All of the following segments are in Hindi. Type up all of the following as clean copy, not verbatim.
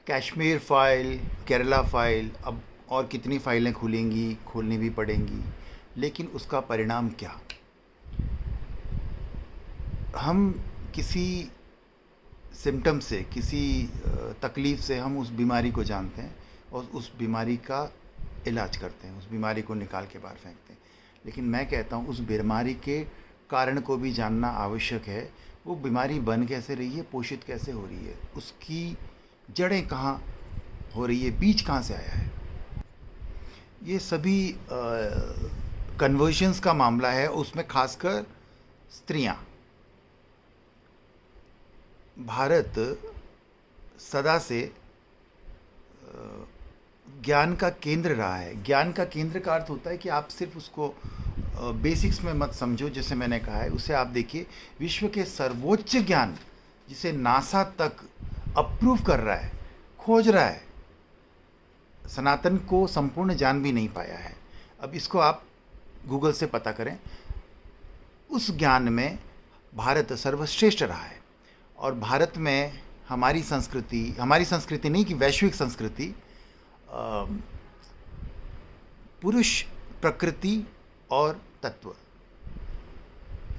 कश्मीर फाइल, केरला फाइल, अब और कितनी फाइलें खुलेंगी, खोलनी भी पड़ेंगी, लेकिन उसका परिणाम क्या? हम किसी सिम्टम से, किसी तकलीफ़ से हम उस बीमारी को जानते हैं और उस बीमारी का इलाज करते हैं, उस बीमारी को निकाल के बाहर फेंकते हैं। लेकिन मैं कहता हूँ उस बीमारी के कारण को भी जानना आवश्यक है। वो बीमारी बन कैसे रही है, पोषित कैसे हो रही है, उसकी जड़ें कहाँ हो रही है, बीज कहाँ से आया है। ये सभी कन्वर्जन्स का मामला है, उसमें खासकर स्त्रियां। भारत सदा से ज्ञान का केंद्र रहा है। ज्ञान का केंद्र का अर्थ होता है कि आप सिर्फ उसको बेसिक्स में मत समझो, जैसे मैंने कहा है। उसे आप देखिए, विश्व के सर्वोच्च ज्ञान जिसे नासा तक अप्रूव कर रहा है, खोज रहा है, सनातन को संपूर्ण जान भी नहीं पाया है। अब इसको आप गूगल से पता करें। उस ज्ञान में भारत सर्वश्रेष्ठ रहा है। और भारत में हमारी संस्कृति नहीं कि वैश्विक संस्कृति, पुरुष, प्रकृति और तत्व।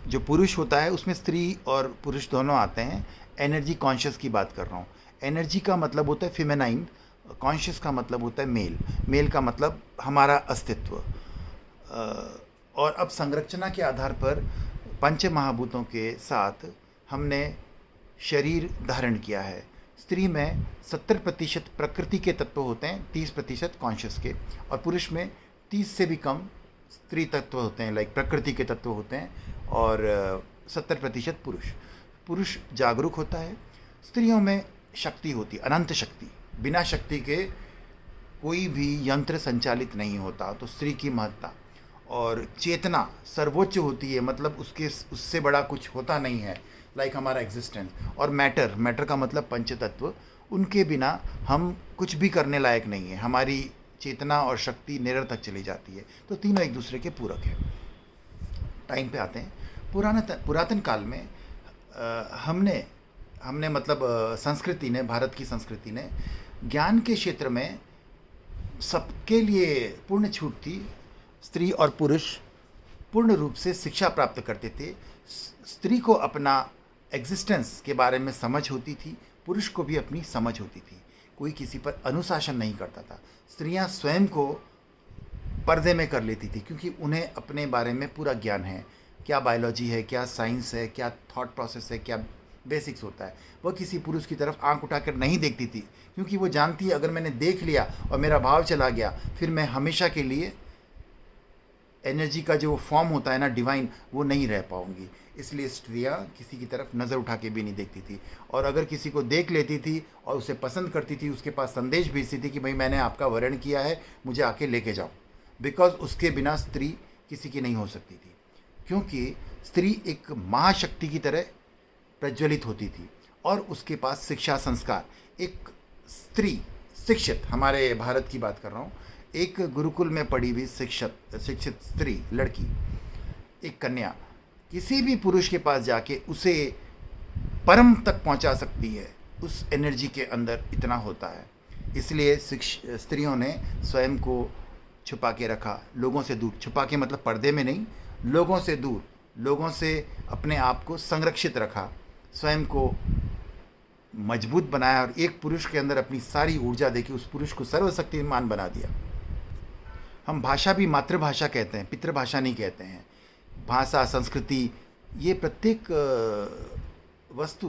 जो पुरुष होता है उसमें स्त्री और पुरुष दोनों आते हैं। एनर्जी कॉन्शियस की बात कर रहा हूँ। एनर्जी का मतलब होता है फेमिनाइन, कॉन्शियस का मतलब होता है मेल, मेल का मतलब हमारा अस्तित्व। और अब संरचना के आधार पर पंच महाभूतों के साथ हमने शरीर धारण किया है। स्त्री में 70% प्रकृति के तत्व होते हैं, 30% कॉन्शियस के, और पुरुष में 30 से भी कम स्त्री तत्व होते हैं, लाइक प्रकृति के तत्व होते हैं, और 70% पुरुष। पुरुष जागरूक होता है। स्त्रियों में शक्ति होती है, अनंत शक्ति। बिना शक्ति के कोई भी यंत्र संचालित नहीं होता। तो स्त्री की महत्ता और चेतना सर्वोच्च होती है, मतलब उससे बड़ा कुछ होता नहीं है, लाइक हमारा एग्जिस्टेंस। और मैटर का मतलब पंचतत्व, उनके बिना हम कुछ भी करने लायक नहीं है। हमारी चेतना और शक्ति निरर्थक चली जाती है। तो तीनों एक दूसरे के पूरक हैं। टाइम पे आते हैं। पुरातन काल में हमने मतलब संस्कृति ने, भारत की संस्कृति ने ज्ञान के क्षेत्र में सबके लिए पूर्ण छूट थी। स्त्री और पुरुष पूर्ण रूप से शिक्षा प्राप्त करते थे। स्त्री को अपना एग्जिस्टेंस के बारे में समझ होती थी, पुरुष को भी अपनी समझ होती थी। कोई किसी पर अनुशासन नहीं करता था। स्त्रियां स्वयं को पर्दे में कर लेती थी, क्योंकि उन्हें अपने बारे में पूरा ज्ञान है। क्या बायोलॉजी है, क्या साइंस है, क्या थॉट प्रोसेस है, क्या बेसिक्स होता है। वह किसी पुरुष की तरफ आंख उठाकर नहीं देखती थी, क्योंकि वो जानती है अगर मैंने देख लिया और मेरा भाव चला गया, फिर मैं हमेशा के लिए एनर्जी का जो फॉर्म होता है ना, डिवाइन, वो नहीं रह पाऊंगी। इसलिए स्त्रियां किसी की तरफ नज़र उठा के भी नहीं देखती थी। और अगर किसी को देख लेती थी और उसे पसंद करती थी, उसके पास संदेश भेजती थी कि भाई मैंने आपका वर्ण किया है, मुझे आके लेके जाओ। बिकॉज उसके बिना स्त्री किसी की नहीं हो सकती थी, क्योंकि स्त्री एक महाशक्ति की तरह प्रज्वलित होती थी और उसके पास शिक्षा, संस्कार। एक स्त्री शिक्षित, हमारे भारत की बात कर रहा हूँ, एक गुरुकुल में पढ़ी हुई शिक्षित स्त्री, लड़की, एक कन्या किसी भी पुरुष के पास जाके उसे परम तक पहुंचा सकती है। उस एनर्जी के अंदर इतना होता है। इसलिए स्त्रियों ने स्वयं को छुपा के रखा, लोगों से दूर। छुपा के मतलब पर्दे में नहीं, लोगों से दूर, लोगों से अपने आप को संरक्षित रखा, स्वयं को मजबूत बनाया और एक पुरुष के अंदर अपनी सारी ऊर्जा देके उस पुरुष को सर्वशक्तिमान बना दिया। हम भाषा भी मातृभाषा कहते हैं, पितृभाषा नहीं कहते हैं। भाषा, संस्कृति, ये प्रत्येक वस्तु,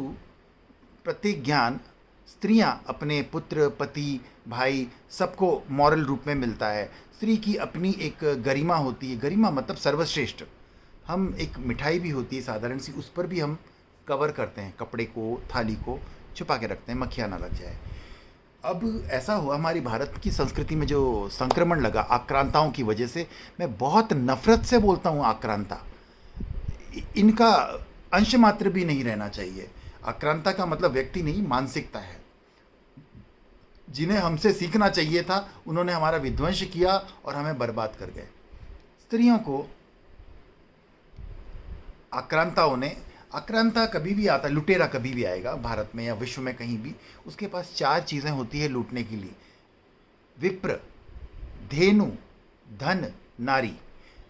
प्रत्येक ज्ञान स्त्रियां अपने पुत्र, पति, भाई, सबको मॉरल रूप में मिलता है। स्त्री की अपनी एक गरिमा होती है। गरिमा मतलब सर्वश्रेष्ठ। हम एक मिठाई भी होती है साधारण सी, उस पर भी हम कवर करते हैं, कपड़े को, थाली को छुपा के रखते हैं, मक्खियाँ ना लग जाए। अब ऐसा हुआ, हमारी भारत की संस्कृति में जो संक्रमण लगा आक्रांताओं की वजह से, मैं बहुत नफरत से बोलता हूँ आक्रांता, इनका अंश मात्र भी नहीं रहना चाहिए। आक्रांता का मतलब व्यक्ति नहीं, मानसिकता है। जिन्हें हमसे सीखना चाहिए था, उन्होंने हमारा विध्वंस किया और हमें बर्बाद कर गए। स्त्रियों को आक्रांताओं ने आक्रांता कभी भी आता, लुटेरा कभी भी आएगा भारत में या विश्व में कहीं भी, उसके पास चार चीज़ें होती है लूटने के लिए: विप्र, धेनु, धन, नारी।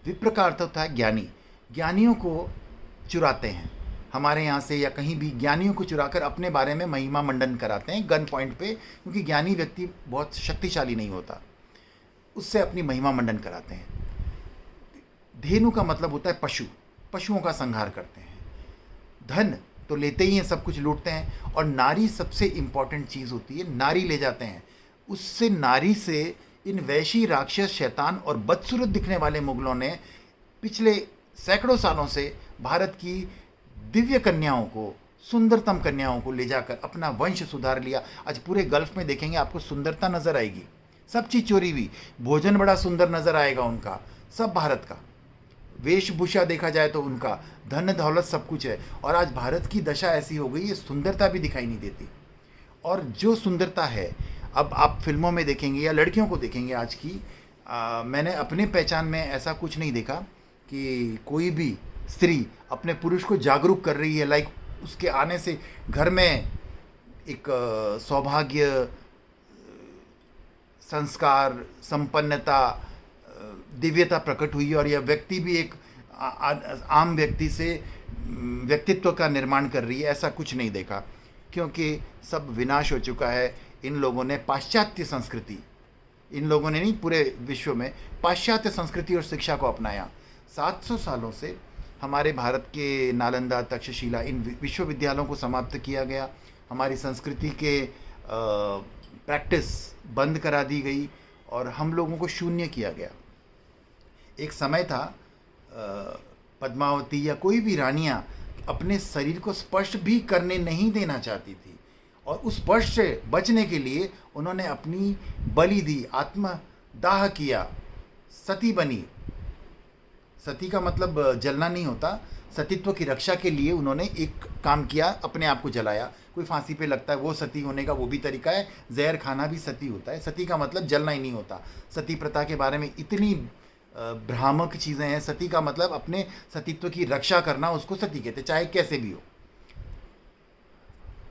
विप्र का अर्थ होता है ज्ञानी। ज्ञानियों को चुराते हैं हमारे यहाँ से या कहीं भी, ज्ञानियों को चुराकर अपने बारे में महिमा मंडन कराते हैं गन पॉइंट पे, क्योंकि ज्ञानी व्यक्ति बहुत शक्तिशाली नहीं होता, उससे अपनी महिमा मंडन कराते हैं। धेनु का मतलब होता है पशु, पशुओं का संहार करते हैं। धन तो लेते ही हैं, सब कुछ लूटते हैं। और नारी सबसे इंपॉर्टेंट चीज़ होती है, नारी ले जाते हैं। उससे, नारी से इन वैशी, राक्षस, शैतान और बदसूरत दिखने वाले मुगलों ने पिछले सैकड़ों सालों से भारत की दिव्य कन्याओं को, सुंदरतम कन्याओं को ले जाकर अपना वंश सुधार लिया। आज पूरे गल्फ में देखेंगे आपको सुंदरता नजर आएगी, सब चीज़ चोरी हुई, भोजन बड़ा सुंदर नजर आएगा उनका, सब भारत का। वेशभूषा देखा जाए तो उनका, धन दौलत सब कुछ है। और आज भारत की दशा ऐसी हो गई है, सुंदरता भी दिखाई नहीं देती। और जो सुंदरता है, अब आप फिल्मों में देखेंगे या लड़कियों को देखेंगे आज की, मैंने अपने पहचान में ऐसा कुछ नहीं देखा कि कोई भी स्त्री अपने पुरुष को जागरूक कर रही है। लाइक उसके आने से घर में एक सौभाग्य, संस्कार, संपन्नता, दिव्यता प्रकट हुई, और यह व्यक्ति भी एक आम व्यक्ति से व्यक्तित्व का निर्माण कर रही है। ऐसा कुछ नहीं देखा, क्योंकि सब विनाश हो चुका है। इन लोगों ने पाश्चात्य संस्कृति, इन लोगों ने नहीं, पूरे विश्व में पाश्चात्य संस्कृति और शिक्षा को अपनाया। 700 सालों से हमारे भारत के नालंदा, तक्षशिला, इन विश्वविद्यालयों को समाप्त किया गया। हमारी संस्कृति के प्रैक्टिस बंद करा दी गई और हम लोगों को शून्य किया गया। एक समय था, पद्मावती या कोई भी रानियां अपने शरीर को स्पर्श भी करने नहीं देना चाहती थी, और उस स्पर्श से बचने के लिए उन्होंने अपनी बलि दी, आत्मदाह किया, सती बनी। सती का मतलब जलना नहीं होता, सतीत्व की रक्षा के लिए उन्होंने एक काम किया, अपने आप को जलाया। कोई फांसी पे लगता है, वो सती होने का वो भी तरीका है। जहर खाना भी सती होता है। सती का मतलब जलना ही नहीं होता। सती प्रथा के बारे में इतनी भ्रामक चीज़ें हैं। सती का मतलब अपने सतीत्व की रक्षा करना, उसको सती कहते, चाहे कैसे भी हो।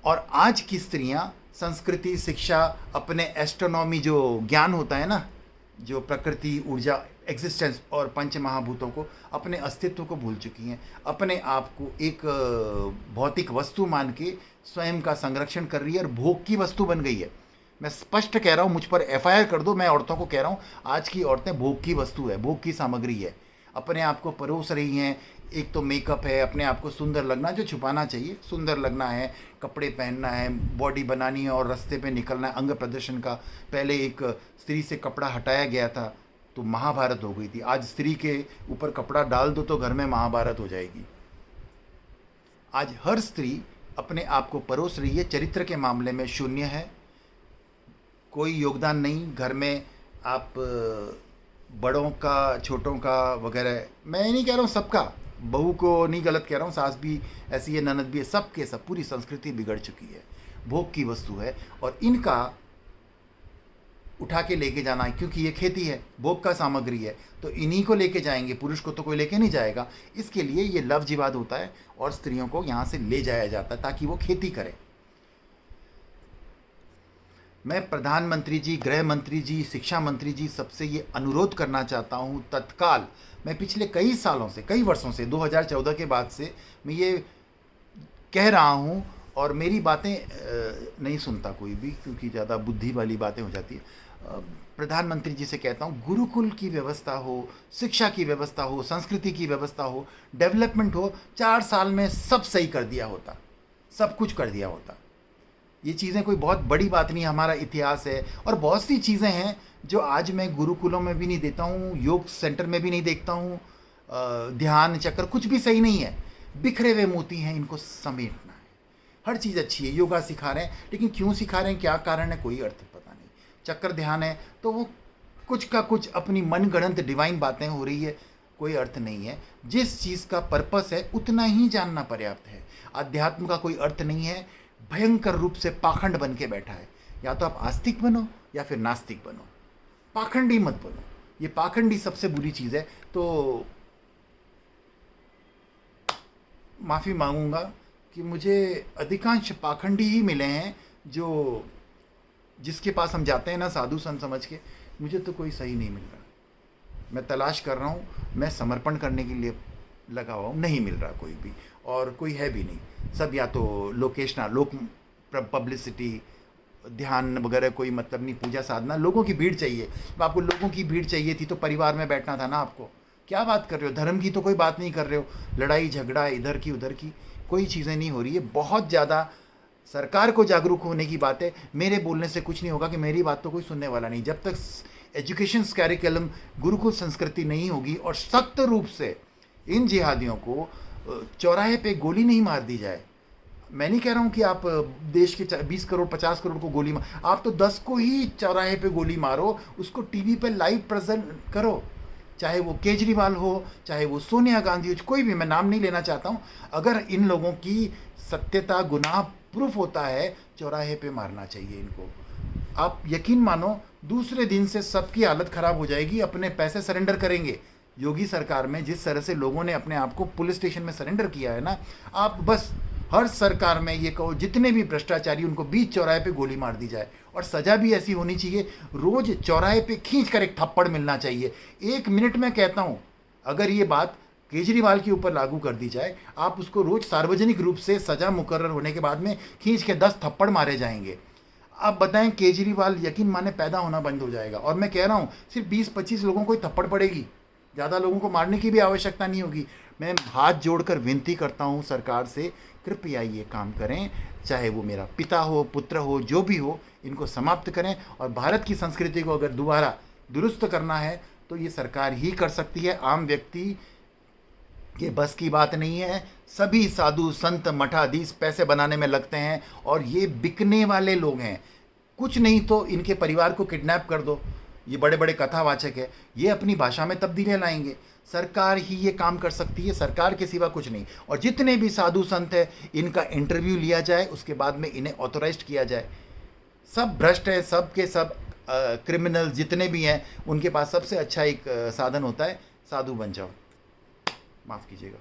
और आज की स्त्रियां संस्कृति, शिक्षा, अपने एस्ट्रोनॉमी जो ज्ञान होता है ना, जो प्रकृति, ऊर्जा, एग्जिस्टेंस और पंच महाभूतों को, अपने अस्तित्व को भूल चुकी हैं। अपने आप को एक भौतिक वस्तु मान के स्वयं का संरक्षण कर रही है और भोग की वस्तु बन गई है। मैं स्पष्ट कह रहा हूँ, मुझ पर एफआईआर कर दो, मैं औरतों को कह रहा हूँ, आज की औरतें भोग की वस्तु है, भोग की सामग्री है। अपने आप को परोस रही हैं। एक तो मेकअप है, अपने आप को सुंदर लगना, जो छुपाना चाहिए, सुंदर लगना है, कपड़े पहनना है, बॉडी बनानी है और रास्ते पे निकलना है, अंग प्रदर्शन का। पहले एक स्त्री से कपड़ा हटाया गया था तो महाभारत हो गई थी। आज स्त्री के ऊपर कपड़ा डाल दो तो घर में महाभारत हो जाएगी। आज हर स्त्री अपने आप को परोस रही है, चरित्र के मामले में शून्य है, कोई योगदान नहीं। घर में आप बड़ों का, छोटों का वगैरह, मैं नहीं कह रहा हूँ सबका, बहू को नहीं गलत कह रहा हूँ, सास भी ऐसी है, ननद भी है, सब के सब, पूरी संस्कृति बिगड़ चुकी है, भोग की वस्तु है। और इनका उठा के लेके जाना है, क्योंकि ये खेती है, भोग का सामग्री है, तो इन्हीं को लेके जाएंगे, पुरुष को तो कोई लेके नहीं जाएगा। इसके लिए ये लव जिहाद होता है और स्त्रियों को यहाँ से ले जाया जाता है ताकि वो खेती करें। मैं प्रधानमंत्री जी, गृह मंत्री जी, शिक्षा मंत्री जी सबसे ये अनुरोध करना चाहता हूँ, तत्काल, मैं पिछले कई सालों से, कई वर्षों से, 2014 के बाद से मैं ये कह रहा हूँ, और मेरी बातें नहीं सुनता कोई भी, क्योंकि ज़्यादा बुद्धि वाली बातें हो जाती है। प्रधानमंत्री जी से कहता हूँ, गुरुकुल की व्यवस्था हो, शिक्षा की व्यवस्था हो, संस्कृति की व्यवस्था हो, डेवलपमेंट हो, 4 साल में सब सही कर दिया होता, सब कुछ कर दिया होता। ये चीज़ें कोई बहुत बड़ी बात नहीं, हमारा इतिहास है। और बहुत सी चीज़ें हैं जो आज मैं गुरुकुलों में भी नहीं देता हूँ, योग सेंटर में भी नहीं देखता हूँ, ध्यान चक्र कुछ भी सही नहीं है, बिखरे हुए मोती हैं, इनको समेटना है। हर चीज़ अच्छी है, योगा सिखा रहे हैं, लेकिन क्यों सिखा रहे हैं, क्या कारण है, कोई अर्थ पता नहीं। चक्र ध्यान है तो वो कुछ का कुछ अपनी मनगढ़ंत डिवाइन बातें हो रही है, कोई अर्थ नहीं है। जिस चीज़ का पर्पस है उतना ही जानना पर्याप्त है। अध्यात्म का कोई अर्थ नहीं है, भयंकर रूप से पाखंड बन के बैठा है। या तो आप आस्तिक बनो या फिर नास्तिक बनो, पाखंडी मत बनो। ये पाखंडी सबसे बुरी चीज़ है। तो माफ़ी मांगूंगा कि मुझे अधिकांश पाखंडी ही मिले हैं, जो जिसके पास हम जाते हैं ना साधु संत समझ के, मुझे तो कोई सही नहीं मिल रहा। मैं तलाश कर रहा हूँ, मैं समर्पण करने के लिए लगा हुआ हूँ, नहीं मिल रहा कोई भी, और कोई है भी नहीं। सब या तो लोकेशनल, लोक पब्लिसिटी, ध्यान वगैरह कोई मतलब नहीं, पूजा साधना, लोगों की भीड़ चाहिए। अब आपको लोगों की भीड़ चाहिए थी तो परिवार में बैठना था ना आपको। क्या बात कर रहे हो, धर्म की तो कोई बात नहीं कर रहे हो, लड़ाई झगड़ा इधर की उधर की कोई चीज़ें नहीं हो रही है। बहुत ज़्यादा सरकार को जागरूक होने की बात है। मेरे बोलने से कुछ नहीं होगा कि मेरी बात तो कोई सुनने वाला नहीं। जब तक एजुकेशन कैरिकुलम गुरुकुल संस्कृति नहीं होगी और सख्त रूप से इन जिहादियों को चौराहे पे गोली नहीं मार दी जाए। मैं नहीं कह रहा हूँ कि आप देश के 20 करोड़ 50 करोड़ को गोली मार, आप तो 10 को ही चौराहे पे गोली मारो, उसको टीवी पे लाइव प्रेजेंट करो, चाहे वो केजरीवाल हो, चाहे वो सोनिया गांधी हो, कोई भी, मैं नाम नहीं लेना चाहता हूँ। अगर इन लोगों की सत्यता गुनाह प्रूफ होता है, चौराहे पे मारना चाहिए इनको। आप यकीन मानो दूसरे दिन से सबकी हालत ख़राब हो जाएगी, अपने पैसे सरेंडर करेंगे। योगी सरकार में जिस तरह से लोगों ने अपने आप को पुलिस स्टेशन में सरेंडर किया है ना, आप बस हर सरकार में ये कहो जितने भी भ्रष्टाचारी उनको बीच चौराहे पे गोली मार दी जाए, और सज़ा भी ऐसी होनी चाहिए, रोज़ चौराहे पे खींच कर एक थप्पड़ मिलना चाहिए। 1 मिनट में कहता हूँ, अगर ये बात केजरीवाल के ऊपर लागू कर दी जाए, आप उसको रोज़ सार्वजनिक रूप से सज़ा मुकर्रर होने के बाद में खींच के 10 थप्पड़ मारे जाएंगे। आप बताएं, केजरीवाल यकीन माने पैदा होना बंद हो जाएगा। और मैं कह रहा हूँ सिर्फ 20-25 लोगों को ही थप्पड़ पड़ेगी, ज़्यादा लोगों को मारने की भी आवश्यकता नहीं होगी। मैं हाथ जोड़कर विनती करता हूँ सरकार से, कृपया ये काम करें, चाहे वो मेरा पिता हो, पुत्र हो, जो भी हो, इनको समाप्त करें। और भारत की संस्कृति को अगर दोबारा दुरुस्त करना है तो ये सरकार ही कर सकती है, आम व्यक्ति के बस की बात नहीं है। सभी साधु संत मठाधीश पैसे बनाने में लगते हैं, और ये बिकने वाले लोग हैं। कुछ नहीं तो इनके परिवार को किडनैप कर दो, ये बड़े बड़े कथावाचक है, ये अपनी भाषा में तब्दीलियाँ लाएंगे। सरकार ही ये काम कर सकती है, सरकार के सिवा कुछ नहीं। और जितने भी साधु संत है, इनका इंटरव्यू लिया जाए, उसके बाद में इन्हें ऑथोराइज्ड किया जाए। सब भ्रष्ट है, सब के सब क्रिमिनल जितने भी हैं, उनके पास सबसे अच्छा एक साधन होता है, साधु बन जाओ। माफ़ कीजिएगा।